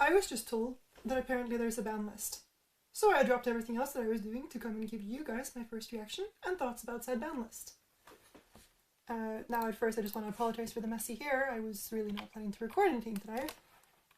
I was just told that apparently there's a ban list. So I dropped everything else that I was doing to come and give you guys my first reaction and thoughts about said ban list. Now at first I just want to apologize for the messy hair. I was really not planning to record anything today.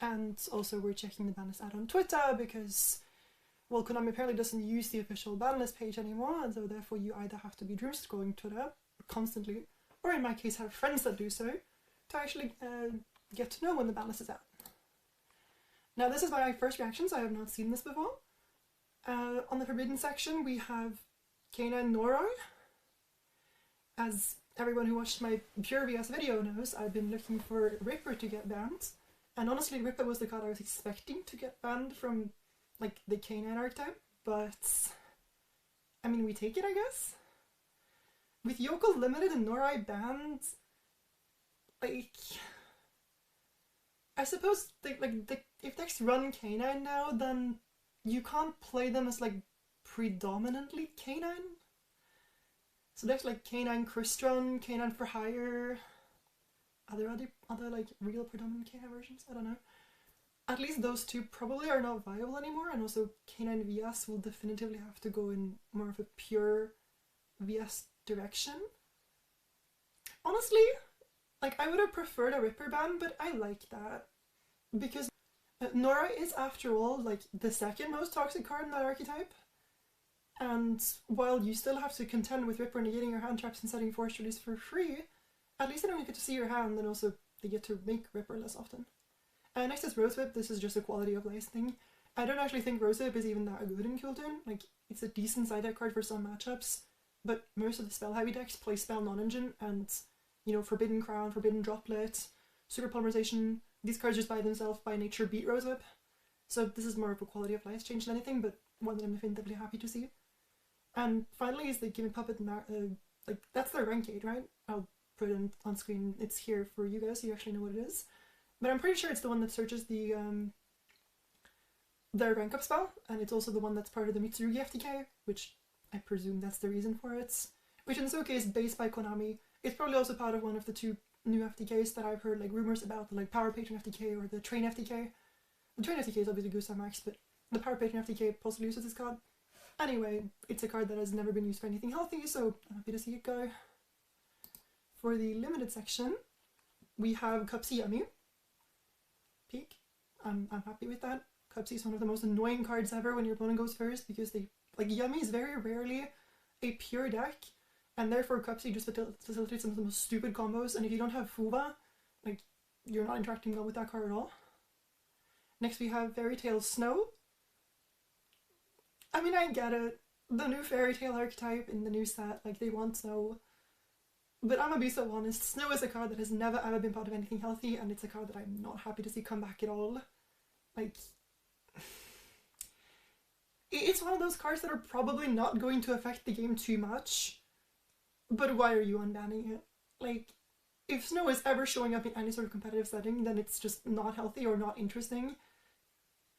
And also we're checking the ban list out on Twitter because, well, Konami apparently doesn't use the official ban list page anymore, and so therefore you either have to be doom scrolling Twitter constantly, or in my case have friends that do so, to actually get to know when the ban list is out. Now this is my first reactions, I have not seen this before. On the forbidden section we have Canine Noroi. As everyone who watched my Pure VS video knows, I've been looking for Ripper to get banned, and honestly Ripper was the card I was expecting to get banned from like the Canine archetype, but I mean we take it I guess. With Yoko limited and Noroi banned, like I suppose if decks run Canine now, then you can't play them as like predominantly Canine. So decks like Canine Crystron, Canine for Hire, are there other like real predominant Canine versions? I don't know. At least those two probably are not viable anymore, and also Canine VS will definitively have to go in more of a pure VS direction. Honestly, like I would have preferred a Ripper ban, but I like that because Noroi is after all like the second most toxic card in that archetype, and while you still have to contend with Ripper negating your hand traps and setting force release for free, at least they don't get to see your hand, and also they get to make Ripper less often. Next is Rosewhip. This is just a quality of life thing. I don't actually think Rosewhip is even that good in Kultun. Like, it's a decent side deck card for some matchups, but most of the spell heavy decks play spell non-engine, and you know, Forbidden Crown, Forbidden Droplet, Super Polymerization, these cards just by themselves by nature beat Rosewhip. So this is more of a quality of life change than anything, but one that I'm definitively happy to see. And finally is the Gimme Puppet, like that's their rank gauge, right? I'll put it on screen, it's here for you guys so you actually know what it is. But I'm pretty sure it's the one that searches the their rank up spell, and it's also the one that's part of the Mitsurugi FTK, which I presume that's the reason for it. Which in Soke is based by Konami. It's probably also part of one of the two new FTKs that I've heard like rumors about, like Power Patron FTK or the Train FTK. The Train FTK is obviously Gustav Max, but the Power Patron FTK possibly uses this card. Anyway, it's a card that has never been used for anything healthy, so I'm happy to see it go. For the limited section, we have Cupsy Yummy. Peak. I'm happy with that. Cupsy is one of the most annoying cards ever when your opponent goes first, because they, like, Yummy is very rarely a pure deck, and therefore Cupsy just facilitates some of the most stupid combos, and if you don't have Fuva, like, you're not interacting well with that card at all. Next we have Fairy Tail Snow. I mean, I get it. The new Fairy Tail archetype in the new set, like, they want Snow. But I'm gonna be so honest, Snow is a card that has never ever been part of anything healthy, and it's a card that I'm not happy to see come back at all. Like, it's one of those cards that are probably not going to affect the game too much, but why are you unbanning it? Like, if Snow is ever showing up in any sort of competitive setting, then it's just not healthy or not interesting.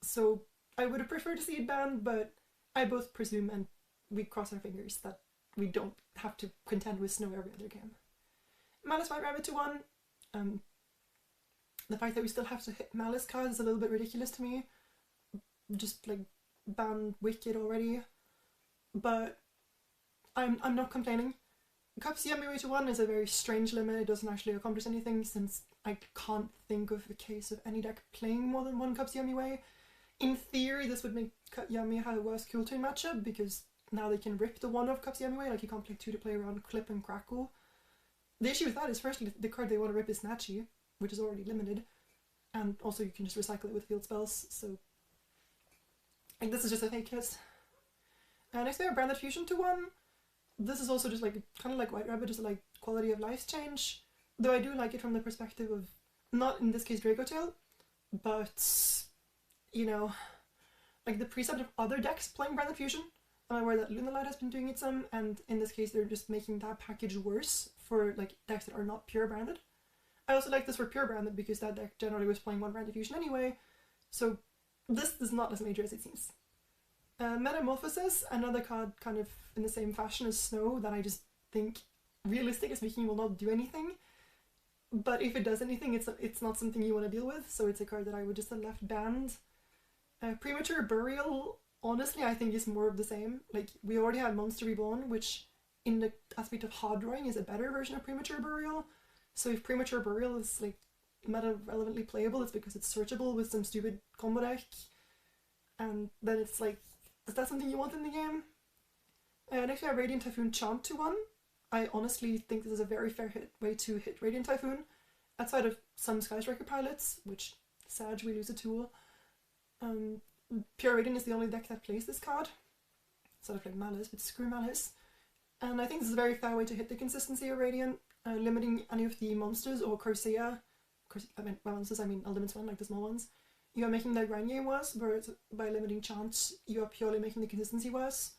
So I would have preferred to see it banned, but I both presume, and we cross our fingers, that we don't have to contend with Snow every other game. Malice White Rabbit to 1. The fact that we still have to hit Malice cards is a little bit ridiculous to me. Just like ban Wicked already. But I'm not complaining. Cups Yummy Way to 1 is a very strange limit. It doesn't actually accomplish anything, since I can't think of a case of any deck playing more than one Cups Yummy Way. In theory, this would make Yummy have a worse Kultun matchup, because now they can rip the one of Cups Yummy Way, like you can't play 2 to play around Clip and Crackle. The issue with that is, firstly, the card they want to rip is Snatchy, which is already limited, and also you can just recycle it with field spells, so like, this is just a fake hit. Next we have Branded Fusion to 1. This is also just like, kind of like White Rabbit, just like quality of life change, though I do like it from the perspective of, not in this case Dracotail, but, you know, like the precept of other decks playing Branded Fusion. I'm aware that Lunalight has been doing it some, and in this case they're just making that package worse for like decks that are not pure branded. I also like this for pure branded because that deck generally was playing one Branded Fusion anyway, so this is not as major as it seems. Metamorphosis, another card kind of in the same fashion as Snow that I just think, realistically speaking, will not do anything. but if it does anything, it's not something you want to deal with, so it's a card that I would just have left banned. Premature Burial, honestly, I think is more of the same. Like, we already had Monster Reborn, which in the aspect of hard drawing is a better version of Premature Burial. So if Premature Burial is like meta relevantly playable, it's because it's searchable with some stupid combo deck, and then it's like, is that something you want in the game? Next we have Radiant Typhoon Chant 2-1. I honestly think this is a very fair way to hit Radiant Typhoon. Outside of some Sky Striker pilots, which sad we lose a tool. Pure Radiant is the only deck that plays this card. Sort of like Malice, but screw Malice. And I think this is a very fair way to hit the consistency of Radiant, limiting any of the monsters or Corsair. By monsters I mean Ultimates one, like the small ones. You are making the grind game worse, whereas by limiting chance, you are purely making the consistency worse.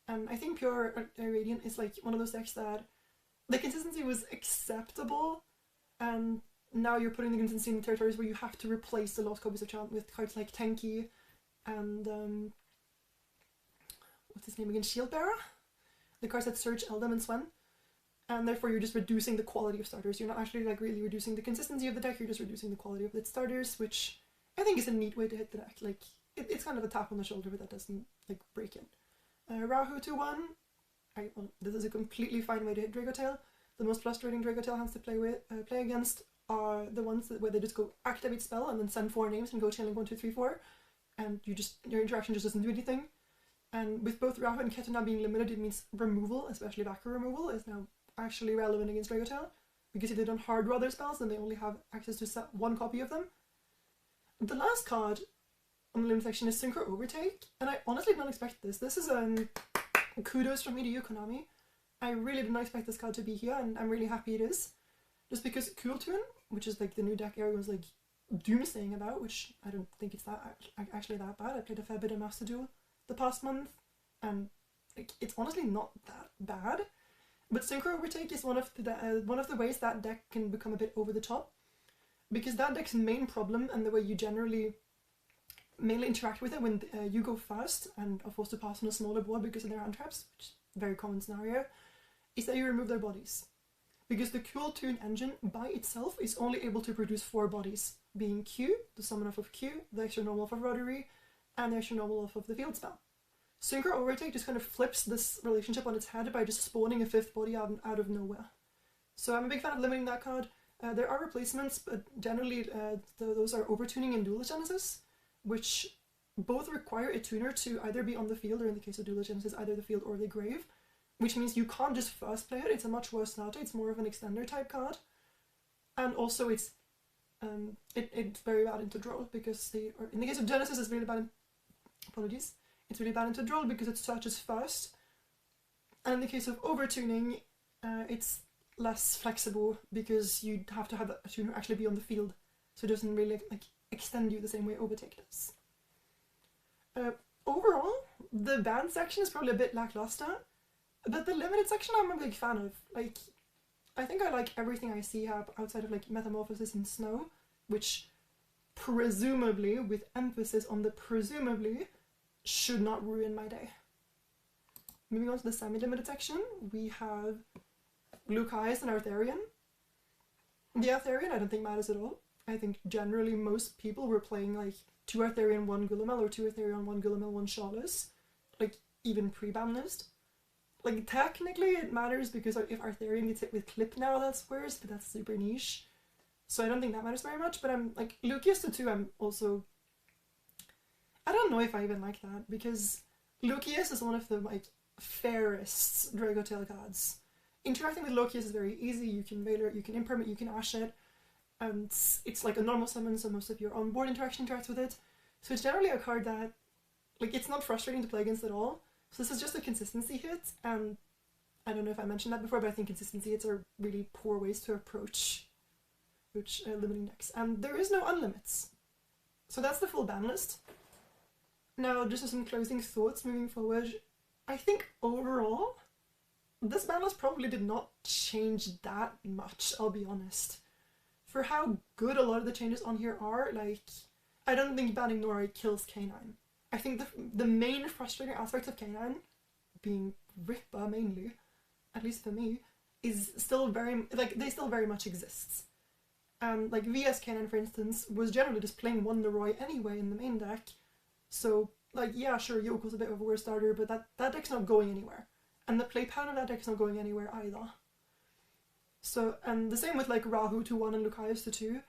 And I think Pure Radiant is like one of those decks that the consistency was acceptable, and now you're putting the consistency in territories where you have to replace the lost copies of Chant with cards like Tenki and what's his name again? Shieldbearer? The cards that search Eldam and Swen. And therefore you're just reducing the quality of starters. You're not actually like really reducing the consistency of the deck, you're just reducing the quality of its starters, which I think is a neat way to hit the deck. Like, it's kind of a tap on the shoulder, but that doesn't like break it. Rahu 2-1. This is a completely fine way to hit Dracotail. The most frustrating Dracotail hands to play against are the ones where they just go activate spell and then send 4 names and go chaining 1, 2, 3, 4, and your interaction just doesn't do anything. And with both Rahu and Ketu now being limited, it means removal, especially backer removal, is now actually relevant against Dracotail, because if they don't hard draw their spells, then they only have access to set 1 copy of them. The last card on the limit section is Synchro Overtake, and I honestly didn't expect this. This is kudos from me to you, Konami. I really did not expect this card to be here, and I'm really happy it is. Just because Cool Tune, which is like the new deck everyone's like doomsaying about, which I don't think it's that actually that bad. I played a fair bit of Master Duel the past month, and like, it's honestly not that bad. But Synchro Overtake is one of the ways that deck can become a bit over the top, because that deck's main problem, and the way you mainly interact with it when you go fast and are forced to pass on a smaller board because of their hand traps, which is a very common scenario, is that you remove their bodies. Because the Cool Tune engine by itself is only able to produce 4 bodies, being Q, the summon off of Q, the extra normal off of Rotary, and the extra normal off of the field spell. Synchro Overtake just kind of flips this relationship on its head by just spawning a 5th body out of nowhere. So I'm a big fan of limiting that card. There are replacements, but generally those are Overtuning and Duelist Genesis, which both require a tuner to either be on the field, or in the case of Duelist Genesis, either the field or the grave, which means you can't just first play it. It's a much worse starter. It's more of an extender type card, and also it's very bad into draw, because in the case of Genesis it's really bad. Apologies. It's really bad into draw because it searches first, and in the case of Overtuning, it's less flexible because you have to have a tuner actually be on the field, so it doesn't really like extend you the same way Overtake does. Overall, the banned section is probably a bit lackluster, but the limited section I'm a big fan of. Like, I think I like everything I see outside of like Metamorphosis and Snow, which presumably, with emphasis on the presumably, should not ruin my day. Moving on to the semi-limited section, we have Lucaris and Arthurian. The Arthurian I don't think matters at all. I think generally most people were playing like 2 Arthurian, 1 Gulamel, or 2 Arthurian, 1 Gulamel, 1 Shawless, like even pre-Banlist. Like, technically it matters because if Arthurian gets hit with Clip now, that's worse, but that's super niche. So I don't think that matters very much, but I'm like, Lucius the 2, I'm also... I don't know if I even like that, because Lucius is one of the like fairest Dracotail cards. Interacting with Lucius is very easy. You can Veiler it, you can Imperm it, you can Ash it, and it's like a normal summon, so most of your on-board interaction interacts with it. So it's generally a card that, like, it's not frustrating to play against at all. So this is just a consistency hit, and I don't know if I mentioned that before, but I think consistency hits are really poor ways to approach limiting decks. And there is no unlimits. So that's the full ban list. Now, just as some closing thoughts moving forward, I think overall, this ban list probably did not change that much, I'll be honest. For how good a lot of the changes on here are, like, I don't think banning Nori kills K9. I think the main frustrating aspect of K9, being Ripper mainly, at least for me, is still very, like, they still very much exist. And like VS Canine, for instance, was generally just playing one Leroy anyway in the main deck. So like, yeah, sure, Yoko's a bit of a worse starter, but that deck's not going anywhere. And the play pattern of that deck is not going anywhere either. So, and the same with like Rahu to 1 and Lucaeus to 2.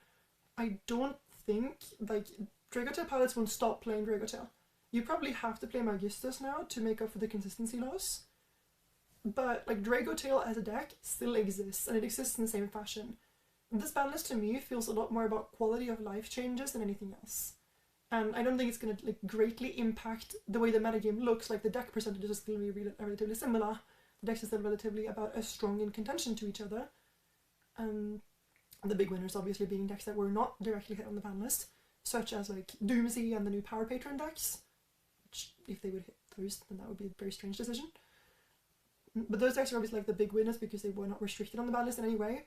I don't think, like, Dracotail pilots won't stop playing Dracotail. You probably have to play Magistus now to make up for the consistency loss. But like Dracotail as a deck still exists, and it exists in the same fashion. This ban list to me feels a lot more about quality of life changes than anything else. And I don't think it's going to like greatly impact the way the metagame looks. Like the deck percentages are still relatively similar. The decks are still relatively about as strong in contention to each other. The big winners obviously being decks that were not directly hit on the ban list, such as like Doomsday and the new Power Patron decks, which if they would hit those, then that would be a very strange decision. But those decks are obviously like the big winners because they were not restricted on the ban list in any way.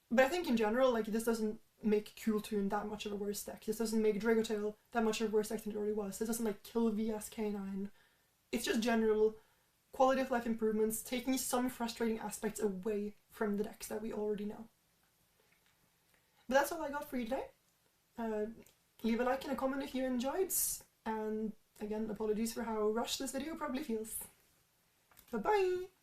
But I think in general, like, this doesn't make Cooltoon that much of a worse deck. This doesn't make Dracotail that much of a worse deck than it already was. This doesn't like kill VS K9. It's just general quality of life improvements, taking some frustrating aspects away from the decks that we already know. But that's all I got for you today. Leave a like and a comment if you enjoyed, and again, apologies for how rushed this video probably feels. Bye bye!